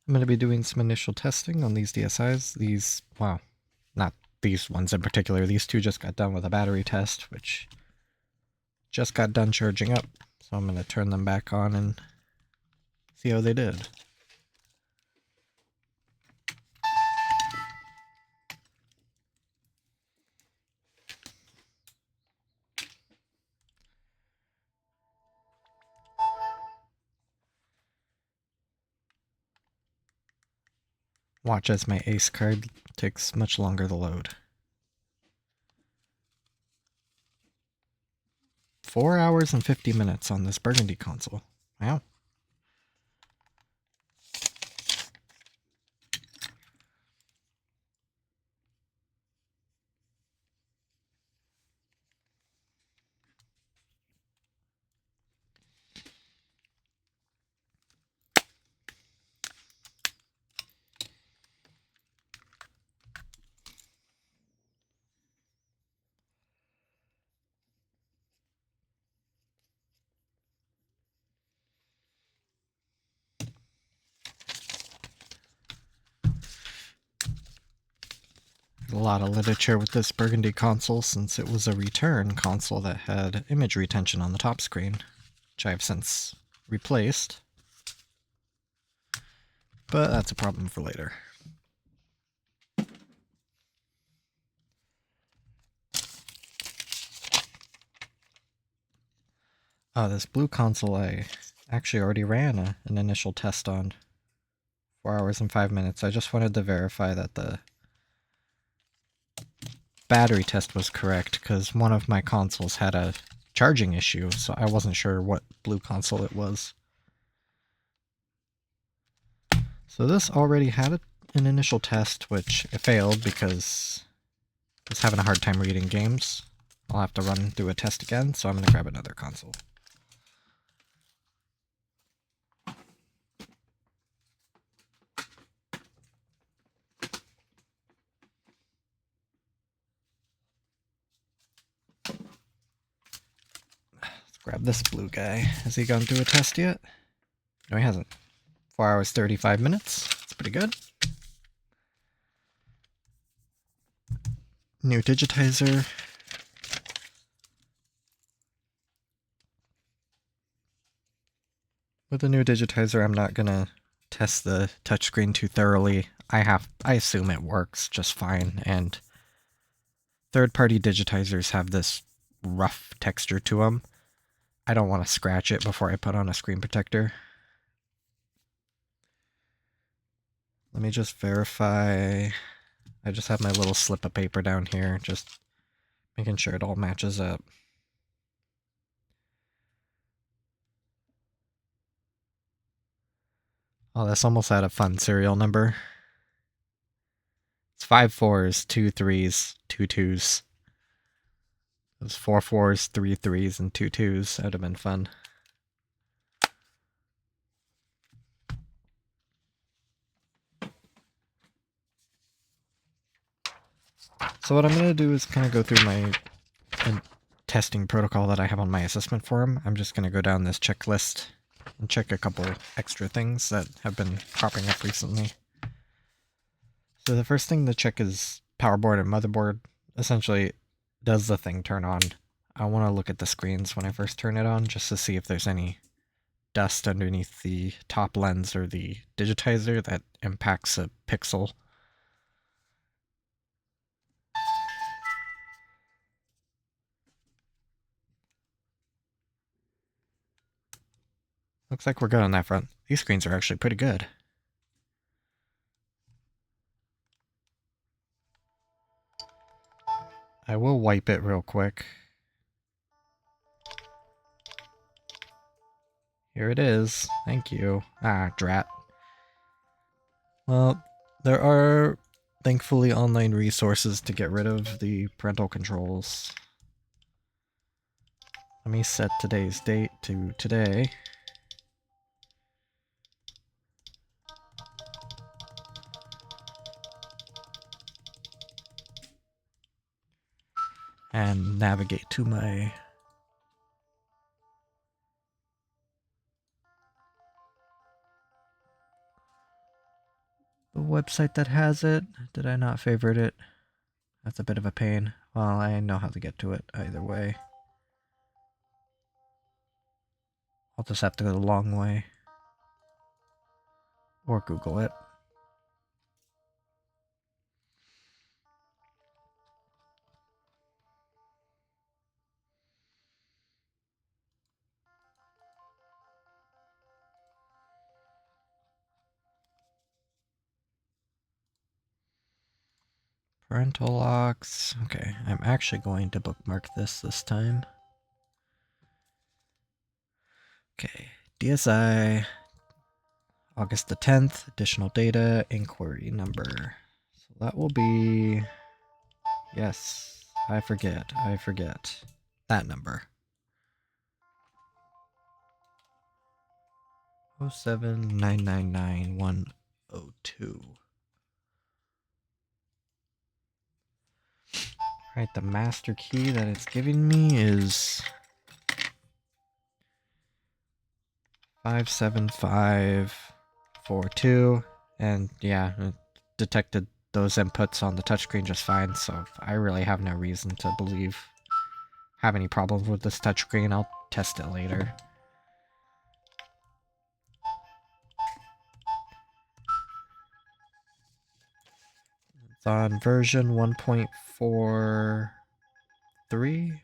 I'm going to be doing some initial testing on these DSIs. These, well, not these ones in particular. These two just got done with a battery test, which just got done charging up. So I'm going to turn them back on and see how they did. Watch as my ace card takes much longer to load. 4 hours and 50 minutes on this Burgundy console. Wow. A lot of literature with this Burgundy console since it was a return console that had image retention on the top screen, which I've since replaced. But that's a problem for later. This blue console I actually already ran an initial test on. 4 hours and 5 minutes. I just wanted to verify that the battery test was correct, because one of my consoles had a charging issue, so I wasn't sure what blue console it was. So this already had an initial test, which it failed because it's having a hard time reading games. I'll have to run through a test again, so I'm going to grab another console. Let's grab this blue guy. Has he gone through a test yet? No, he hasn't. 4 hours, 35 minutes. That's pretty good. New digitizer. With the new digitizer, I'm not gonna test the touchscreen too thoroughly. I assume it works just fine, and third-party digitizers have this rough texture to them. I don't want to scratch it before I put on a screen protector. Let me just verify. I just have my little slip of paper down here, just making sure it all matches up. Oh, that's almost had a fun serial number. It's 5 4s, 2 3s, 2 2s. It was 4 4s, 3 3s, and 2 2s. That would have been fun. So what I'm going to do is kind of go through my testing protocol that I have on my assessment form. I'm just going to go down this checklist and check a couple extra things that have been popping up recently. So the first thing to check is power board and motherboard. Essentially, does the thing turn on? I want to look at the screens when I first turn it on just to see if there's any dust underneath the top lens or the digitizer that impacts a pixel. Looks like we're good on that front. These screens are actually pretty good. I will wipe it real quick. Here it is. Thank you. Ah, drat. Well, there are thankfully online resources to get rid of the parental controls. Let me set today's date to today. And navigate to my the website that has it. Did I not favorite it? That's a bit of a pain. Well, I know how to get to it either way. I'll just have to go the long way. Or Google it. Parental locks. Okay, I'm actually going to bookmark this time. Okay, DSI, August the 10th, additional data, inquiry number. So that will be, yes, I forget. That number. 079999102. Alright, the master key that it's giving me is 57542, and yeah, it detected those inputs on the touchscreen just fine, so I really have no reason to have any problems with this touchscreen. I'll test it later. It's on version 1.43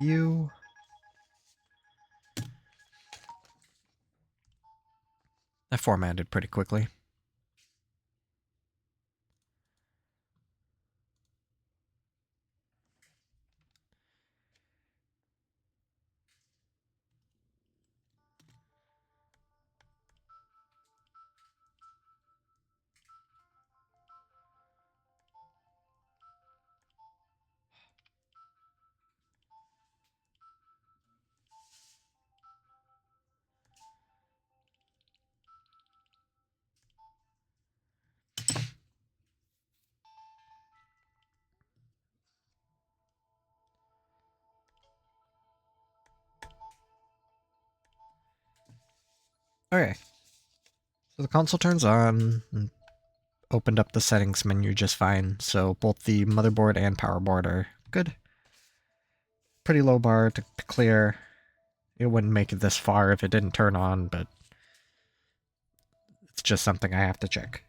U. I formatted pretty quickly. Okay. So the console turns on and opened up the settings menu just fine, so both the motherboard and power board are good. Pretty low bar to clear. It wouldn't make it this far if it didn't turn on, but it's just something I have to check.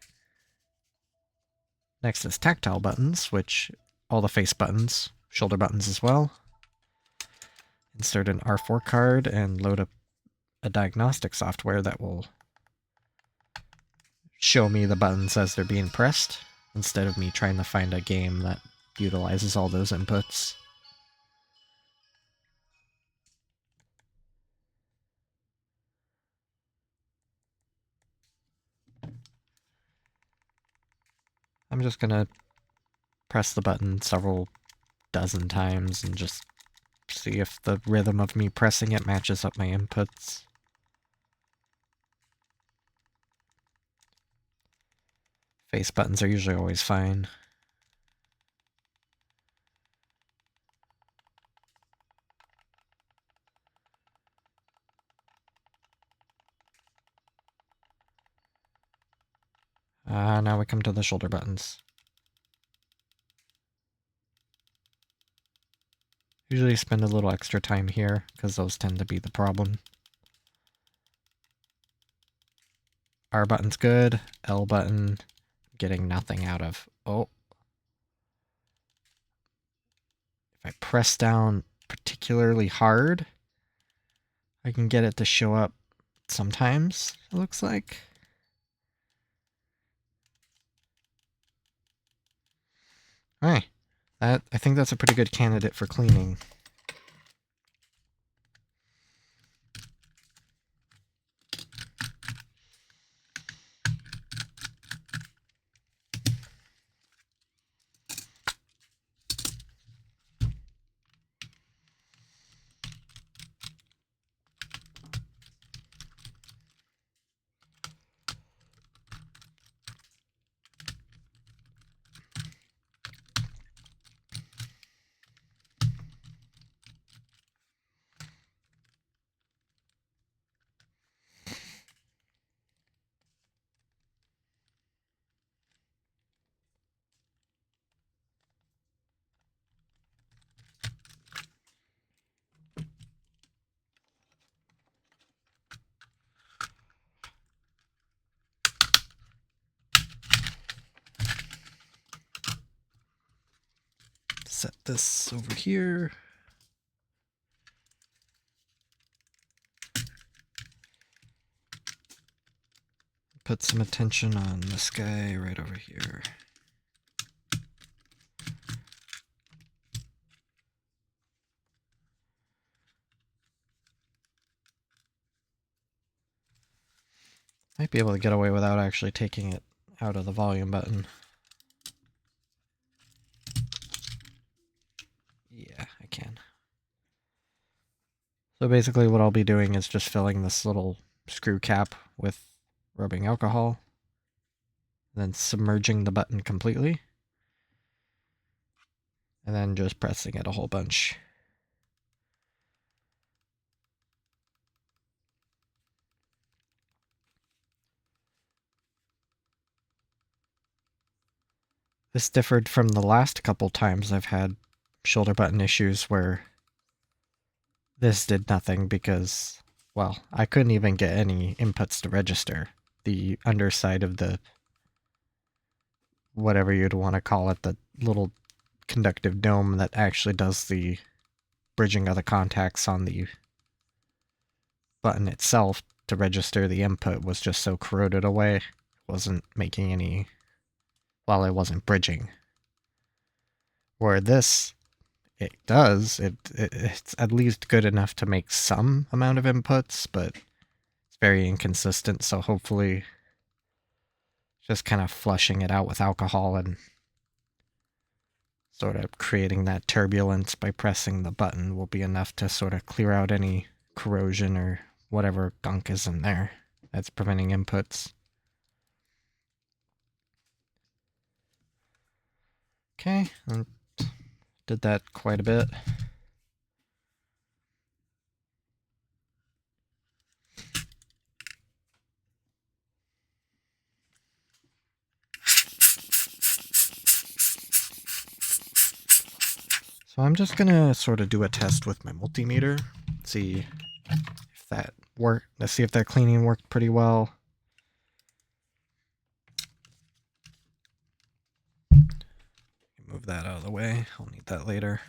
Next is tactile buttons, which all the face buttons, shoulder buttons as well. Insert an R4 card and load up a diagnostic software that will show me the buttons as they're being pressed, instead of me trying to find a game that utilizes all those inputs. I'm just gonna press the button several dozen times and just see if the rhythm of me pressing it matches up my inputs. Face buttons are usually always fine. Now we come to the shoulder buttons. Usually spend a little extra time here, because those tend to be the problem. R button's good, L button, getting nothing out of. Oh. If I press down particularly hard, I can get it to show up sometimes, it looks like. Alright. I think that's a pretty good candidate for cleaning. set this over here. Put some attention on this guy right over here. Might be able to get away without actually taking it out of the volume button. Yeah, I can. So basically what I'll be doing is just filling this little screw cap with rubbing alcohol, then submerging the button completely, and then just pressing it a whole bunch. This differed from the last couple times I've had shoulder button issues where this did nothing because, well, I couldn't even get any inputs to register. The underside of the, whatever you'd want to call it, the little conductive dome that actually does the bridging of the contacts on the button itself to register the input was just so corroded away, it wasn't making any, well, it wasn't bridging. Where this, it does, it's at least good enough to make some amount of inputs, but it's very inconsistent, so hopefully just kind of flushing it out with alcohol and sort of creating that turbulence by pressing the button will be enough to sort of clear out any corrosion or whatever gunk is in there that's preventing inputs. Okay, I did that quite a bit. So I'm just gonna sort of do a test with my multimeter, see if that worked. Let's see if that cleaning worked pretty well. Move that out of the way. I'll need that later.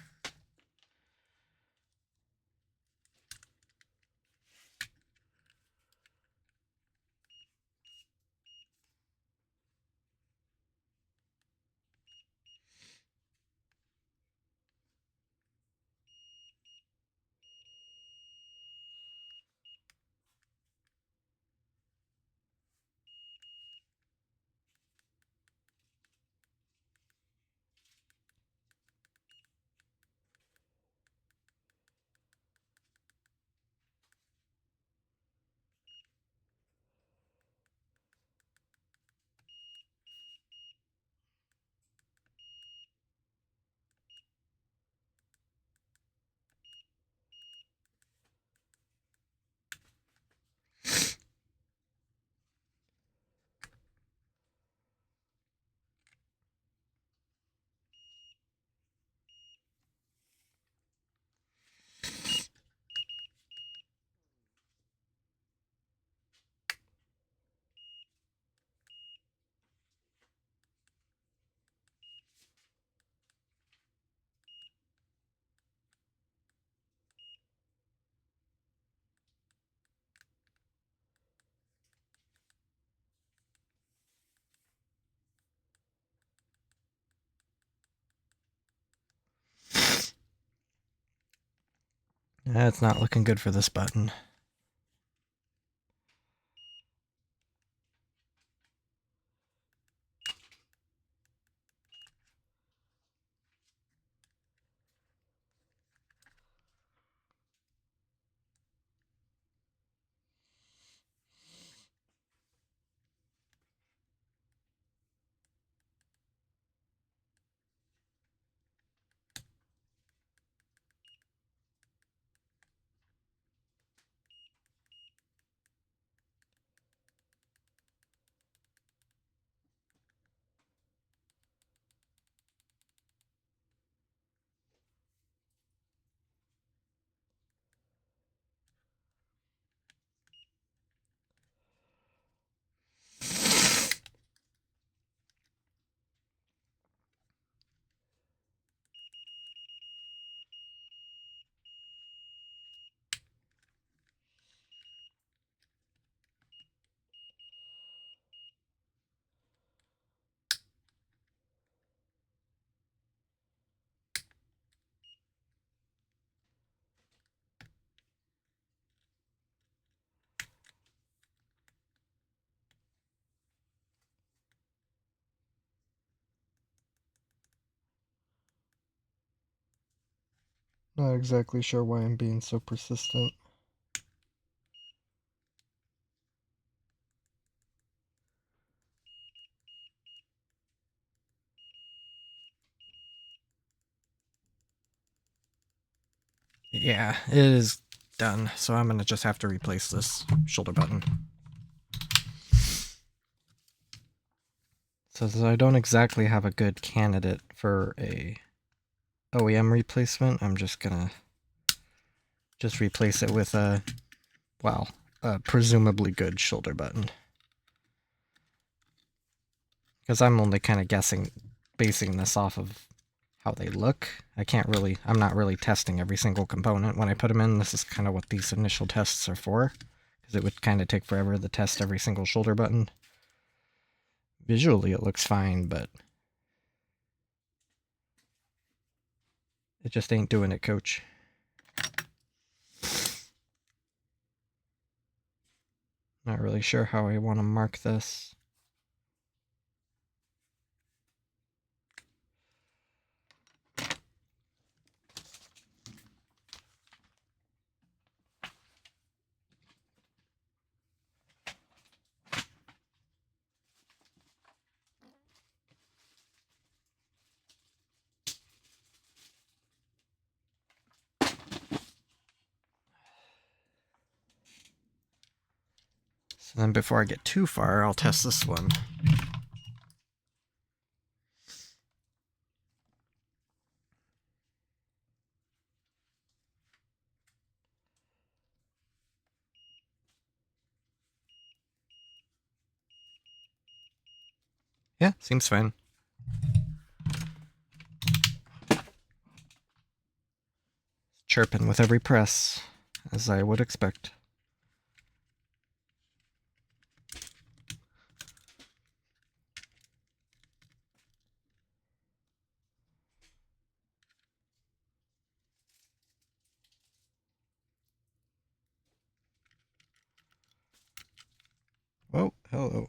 That's not looking good for this button. Not exactly sure why I'm being so persistent. Yeah, it is done, so I'm gonna just have to replace this shoulder button. So I don't exactly have a good candidate for a OEM replacement, I'm just gonna replace it with a, well, a presumably good shoulder button. Because I'm only kind of basing this off of how they look. I'm not really testing every single component when I put them in. This is kind of what these initial tests are for, because it would kind of take forever to test every single shoulder button. Visually it looks fine, but it just ain't doing it, coach. Not really sure how I want to mark this. So then before I get too far, I'll test this one. Yeah, seems fine. Chirping with every press, as I would expect. Oh, hello.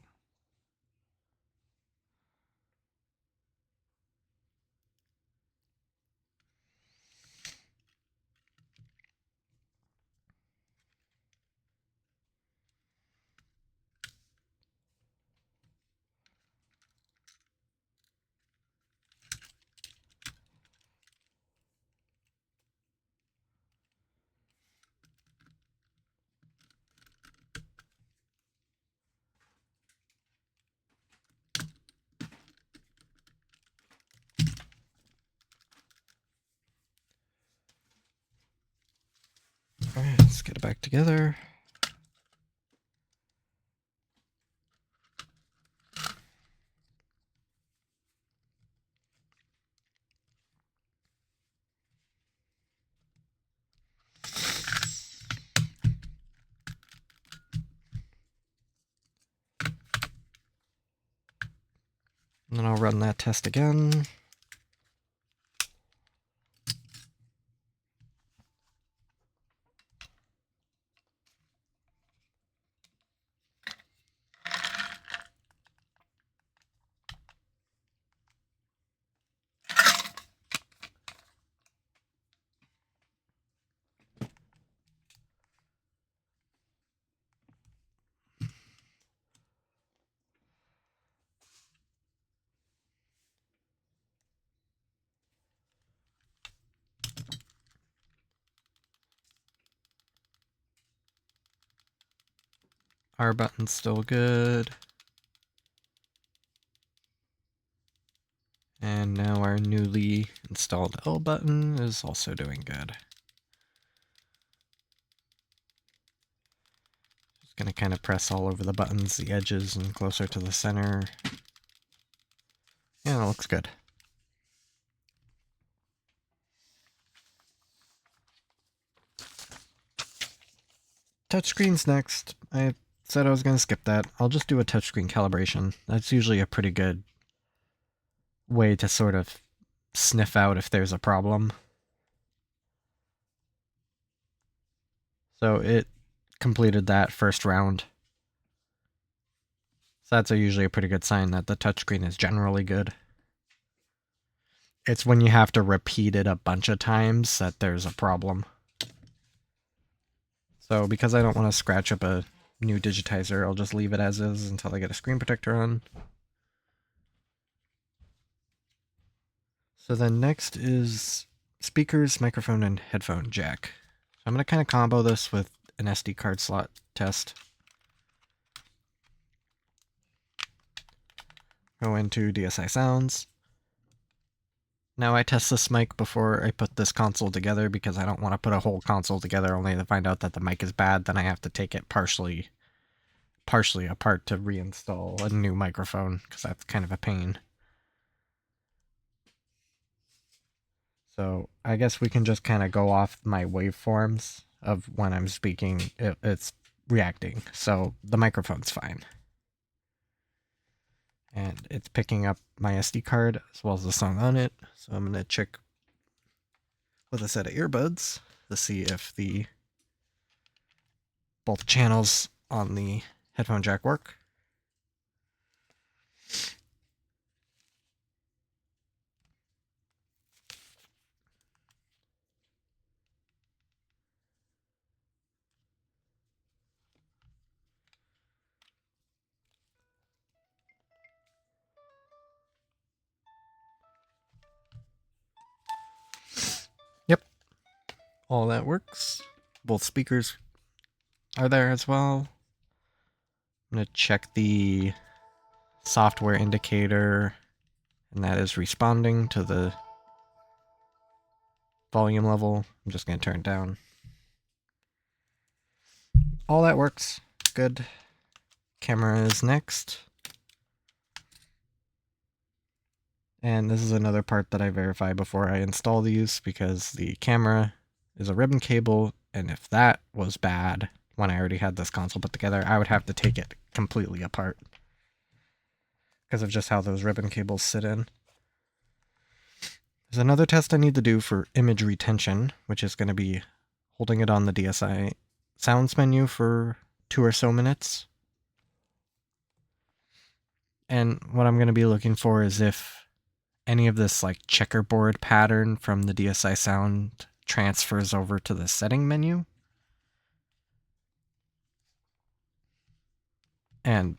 Alright, let's get it back together. And then I'll run that test again. R button's still good. And now our newly installed L button is also doing good. Just gonna kind of press all over the buttons, the edges, and closer to the center. Yeah, it looks good. Touchscreen's next. I said I was gonna skip that. I'll just do a touchscreen calibration. That's usually a pretty good way to sort of sniff out if there's a problem. So it completed that first round. So that's usually a pretty good sign that the touchscreen is generally good. It's when you have to repeat it a bunch of times that there's a problem. So because I don't want to scratch up a new digitizer, I'll just leave it as is until I get a screen protector on. So then next is speakers, microphone, and headphone jack. So I'm going to kind of combo this with an SD card slot test. Go into DSI sounds. Now I test this mic before I put this console together because I don't want to put a whole console together only to find out that the mic is bad. Then I have to take it partially apart to reinstall a new microphone because that's kind of a pain. So I guess we can just kind of go off my waveforms of when I'm speaking, it's reacting. So the microphone's fine. And it's picking up my SD card as well as the song on it. So I'm going to check with a set of earbuds to see if both channels on the headphone jack work. Yep, all that works. Both speakers are there as well. I'm going to check the software indicator, and that is responding to the volume level. I'm just going to turn it down. All that works. Good. Camera is next. And this is another part that I verify before I install these because the camera is a ribbon cable, and if that was bad when I already had this console put together, I would have to take it completely apart because of just how those ribbon cables sit in. There's another test I need to do for image retention, which is going to be holding it on the DSI sounds menu for 2 or so minutes. And what I'm going to be looking for is if any of this like checkerboard pattern from the DSI sound transfers over to the setting menu. And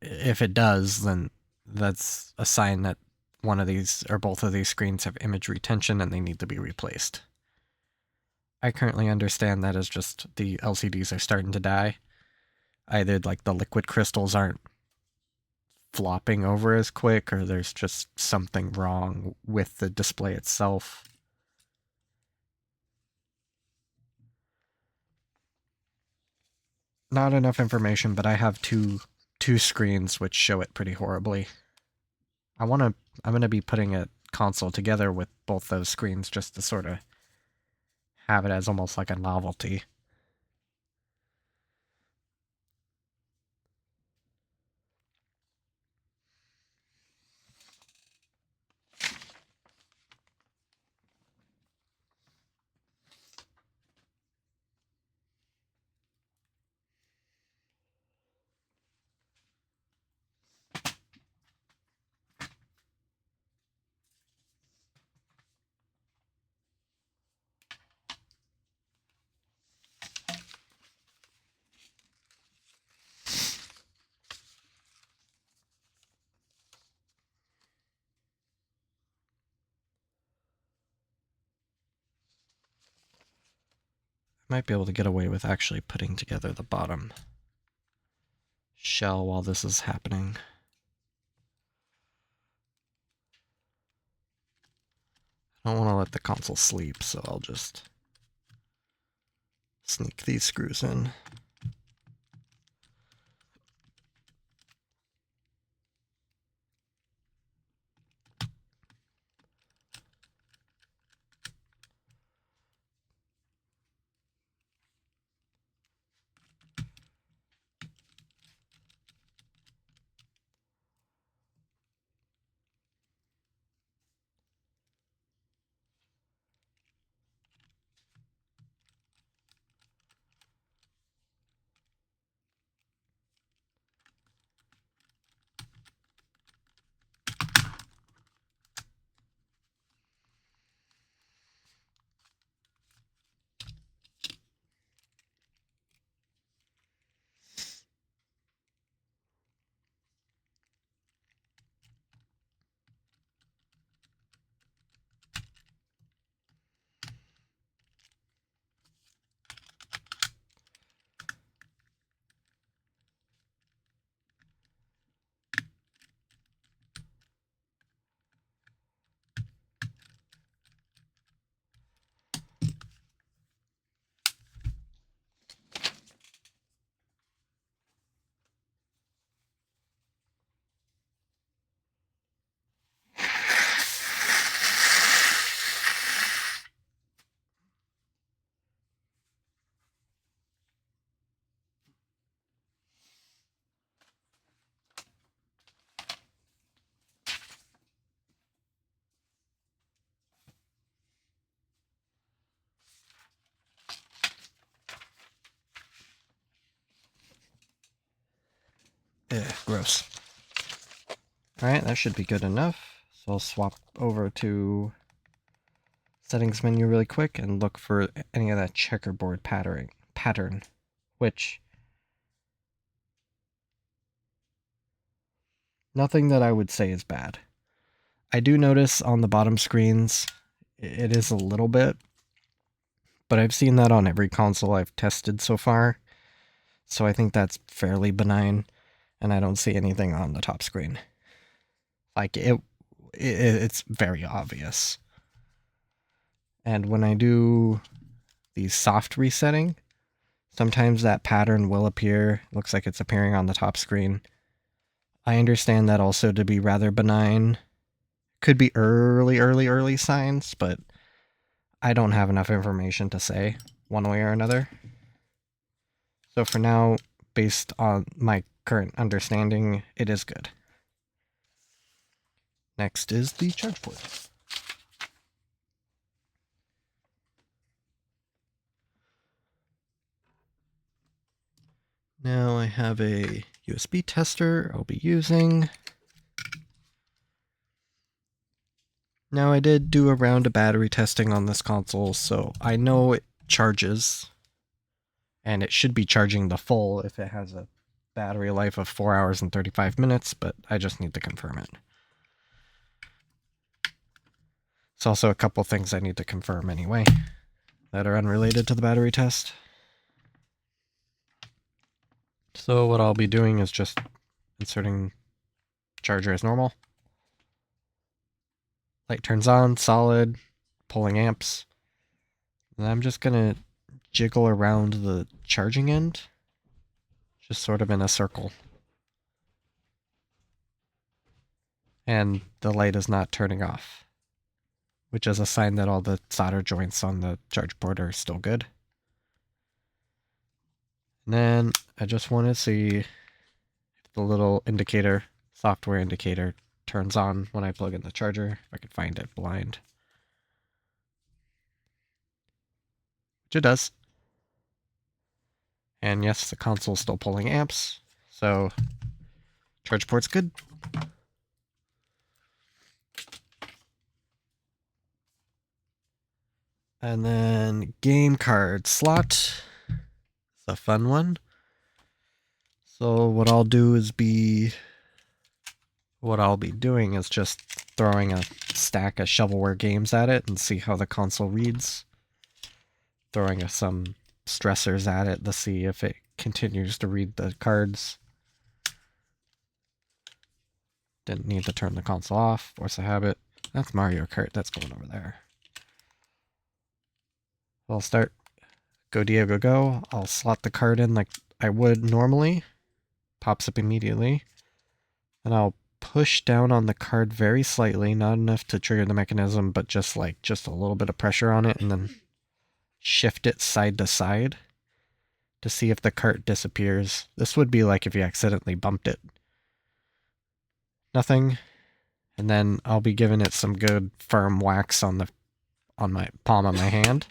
if it does, then that's a sign that one of these or both of these screens have image retention and they need to be replaced. I currently understand that as just the LCDs are starting to die. Either like the liquid crystals aren't flopping over as quick, or there's just something wrong with the display itself. Not enough information, but I have two screens which show it pretty horribly. I'm going to be putting a console together with both those screens just to sort of have it as almost like a novelty. Might be able to get away with actually putting together the bottom shell while this is happening. I don't want to let the console sleep, so I'll just sneak these screws in. Ugh, gross. Alright, that should be good enough. So I'll swap over to settings menu really quick and look for any of that checkerboard pattern, which nothing that I would say is bad. I do notice on the bottom screens it is a little bit, but I've seen that on every console I've tested so far, so I think that's fairly benign, and I don't see anything on the top screen. Like, it's very obvious. And when I do the soft resetting, sometimes that pattern will appear. Looks like it's appearing on the top screen. I understand that also to be rather benign. Could be early signs, but I don't have enough information to say one way or another. So for now, based on my current understanding, it is good. Next is the charge port. Now I have a USB tester I'll be using. Now I did do a round of battery testing on this console, so I know it charges. And it should be charging the full if it has a battery life of 4 hours and 35 minutes, but I just need to confirm it. It's also a couple things I need to confirm anyway that are unrelated to the battery test. So what I'll be doing is just inserting charger as normal. Light turns on, solid, pulling amps. And I'm just gonna jiggle around the charging end, just sort of in a circle. And the light is not turning off, which is a sign that all the solder joints on the charge port are still good. And then I just want to see if the little indicator, software indicator, turns on when I plug in the charger, if I can find it blind. Which it does. And yes, the console's still pulling amps, so charge port's good. And then game card slot. It's a fun one. So what I'll be doing is just throwing a stack of shovelware games at it and see how the console reads. Throwing some stressors at it to see if it continues to read the cards. Didn't need to turn the console off, force a habit. That's Mario Kart, that's going over there. I'll start Go Diego Go. I'll slot the card in like I would normally. Pops up immediately. And I'll push down on the card very slightly, not enough to trigger the mechanism, but just a little bit of pressure on it, and then shift it side to side to see if the cart disappears. This would be like if you accidentally bumped it. Nothing. And then I'll be giving it some good firm whacks on my palm of my hand.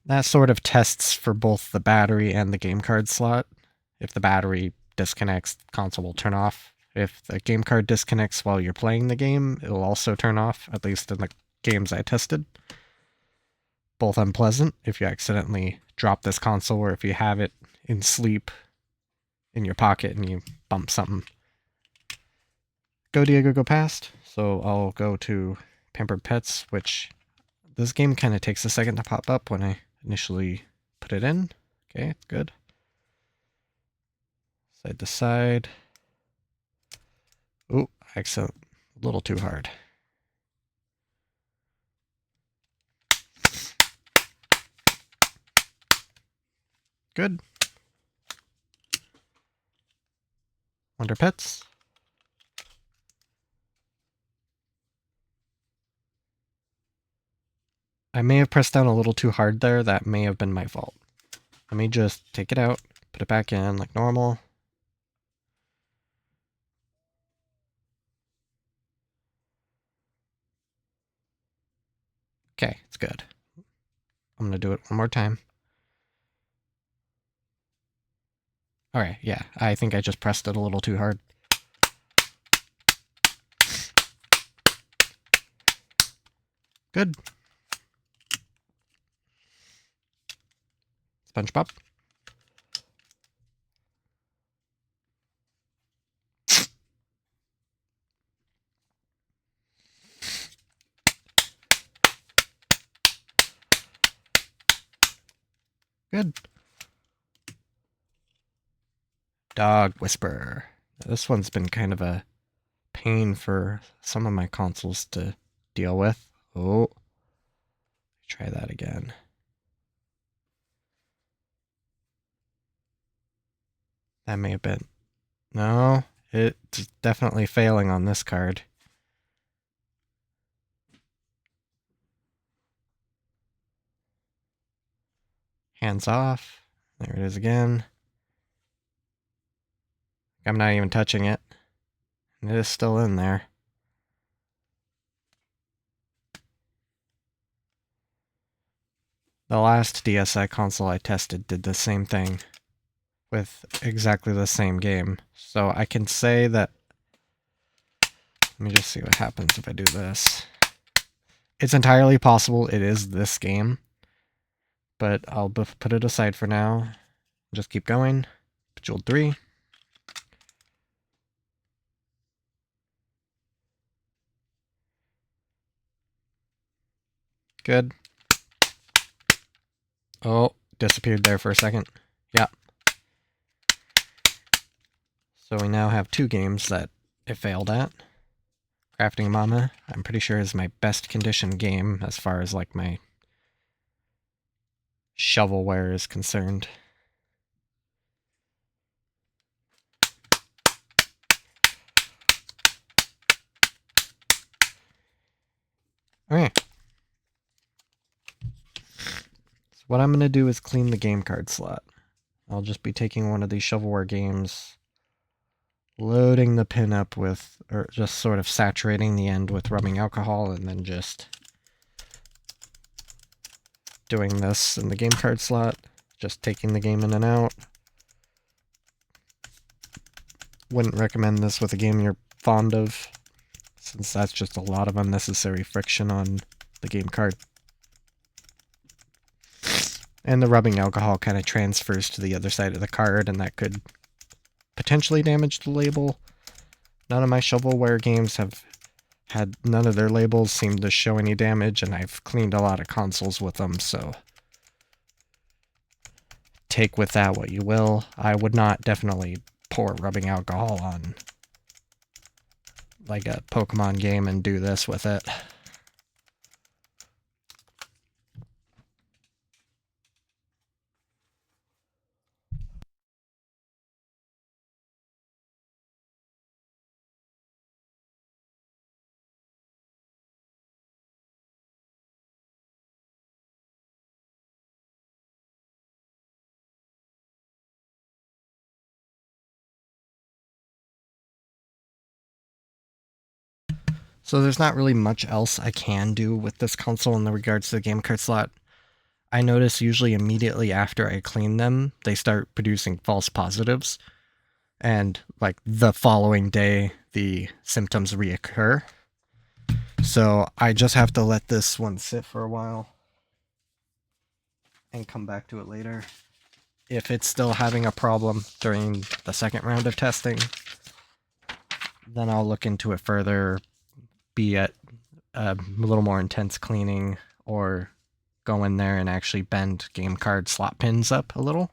That sort of tests for both the battery and the game card slot. If the battery disconnects, the console will turn off. If the game card disconnects while you're playing the game, it'll also turn off, at least in the games I tested. Both unpleasant if you accidentally drop this console or if you have it in sleep in your pocket and you bump something. Go Diego Go past, so I'll go to Pampered Pets, which this game kind of takes a second to pop up when I initially put it in. Okay, it's good. Side to side. Ooh, excellent. A little too hard. Good. Wonder Pets. I may have pressed down a little too hard there. That may have been my fault. Let me just take it out, put it back in like normal. Okay, it's good. I'm going to do it one more time. Alright, yeah, I think I just pressed it a little too hard. Good. SpongeBob. Good. Dog Whisperer. This one's been kind of a pain for some of my consoles to deal with. Oh. Try that again. That may have been... No, it's definitely failing on this card. Hands off. There it is again. I'm not even touching it. It is still in there. The last DSi console I tested did the same thing with exactly the same game. So I can say that... Let me just see what happens if I do this. It's entirely possible it is this game, but I'll put it aside for now. Just keep going. Bejeweled 3. Good. Oh, disappeared there for a second. Yeah. So we now have 2 games that it failed at. Crafting Mama, I'm pretty sure is my best condition game as far as like my shovelware is concerned. Alright. So what I'm going to do is clean the game card slot. I'll just be taking one of these shovelware games, loading the pin up with, or just sort of saturating the end with rubbing alcohol, and then just doing this in the game card slot, just taking the game in and out. Wouldn't recommend this with a game you're fond of, since that's just a lot of unnecessary friction on the game card. And the rubbing alcohol kind of transfers to the other side of the card, and that could potentially damage the label. None of my shovelware games have had, none of their labels seem to show any damage, and I've cleaned a lot of consoles with them, so take with that what you will. I would not definitely pour rubbing alcohol on like a Pokemon game and do this with it. So there's not really much else I can do with this console in regards to the game card slot. I notice usually immediately after I clean them, they start producing false positives. And like the following day, the symptoms reoccur. So I just have to let this one sit for a while and come back to it later. If it's still having a problem during the second round of testing, then I'll look into it further, be it a little more intense cleaning, or go in there and actually bend game card slot pins up a little.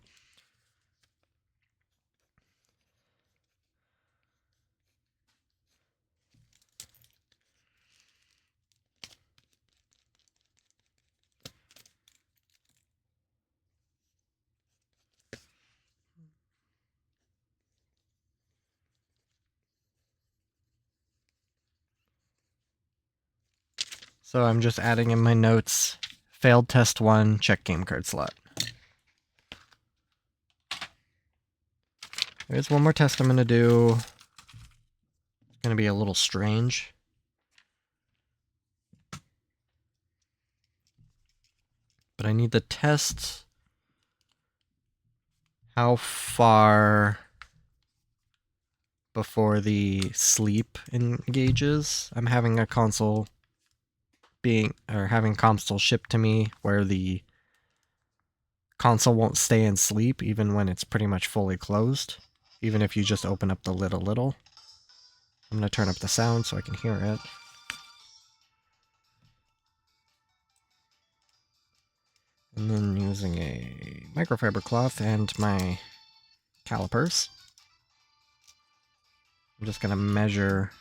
So I'm just adding in my notes, failed test 1, check game card slot. There's one more test I'm going to do. It's going to be a little strange. But I need to test how far before the sleep engages. I'm having a console having console shipped to me where the console won't stay in sleep even when it's pretty much fully closed, even if you just open up the lid a little. I'm going to turn up the sound so I can hear it. And then using a microfiber cloth and my calipers, I'm just going to measure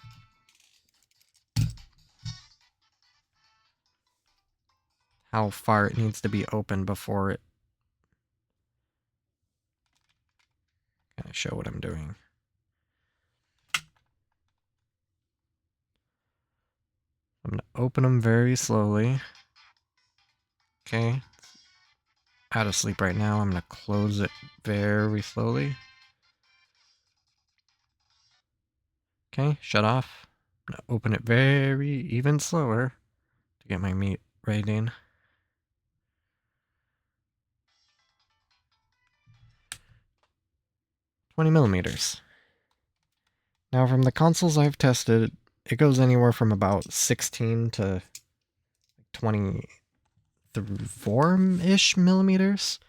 how far it needs to be open before it kind of show what I'm doing. I'm going to open them very slowly. Okay. Out of sleep right now. I'm going to close it very slowly. Okay, shut off. I'm going to open it even slower to get my meat right in. $20mm. Now from the consoles I've tested, it goes anywhere from about 16 to 24-ish millimeters,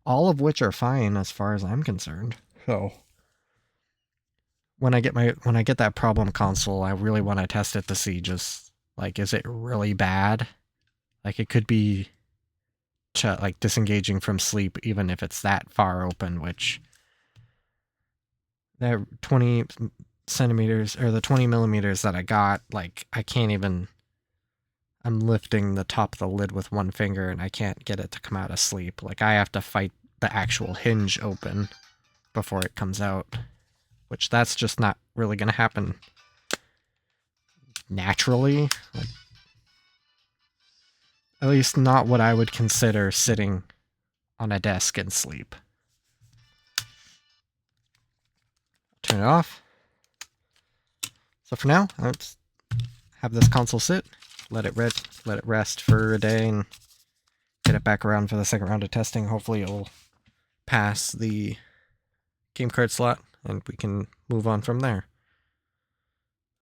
all of which are fine as far as I'm concerned. So when I get that problem console, I really want to test it to see just like, is it really bad? Like, it could be like disengaging from sleep even if it's that far open, which that 20 centimeters or the 20mm that I got, like, I can't even, I'm lifting the top of the lid with one finger and I can't get it to come out of sleep. Like, I have to fight the actual hinge open before it comes out, which that's just not really going to happen naturally. Like, at least not what I would consider sitting on a desk and sleep. Turn it off. So for now, let's have this console sit, let it rest for a day, and get it back around for the second round of testing. Hopefully it will pass the game card slot, and we can move on from there.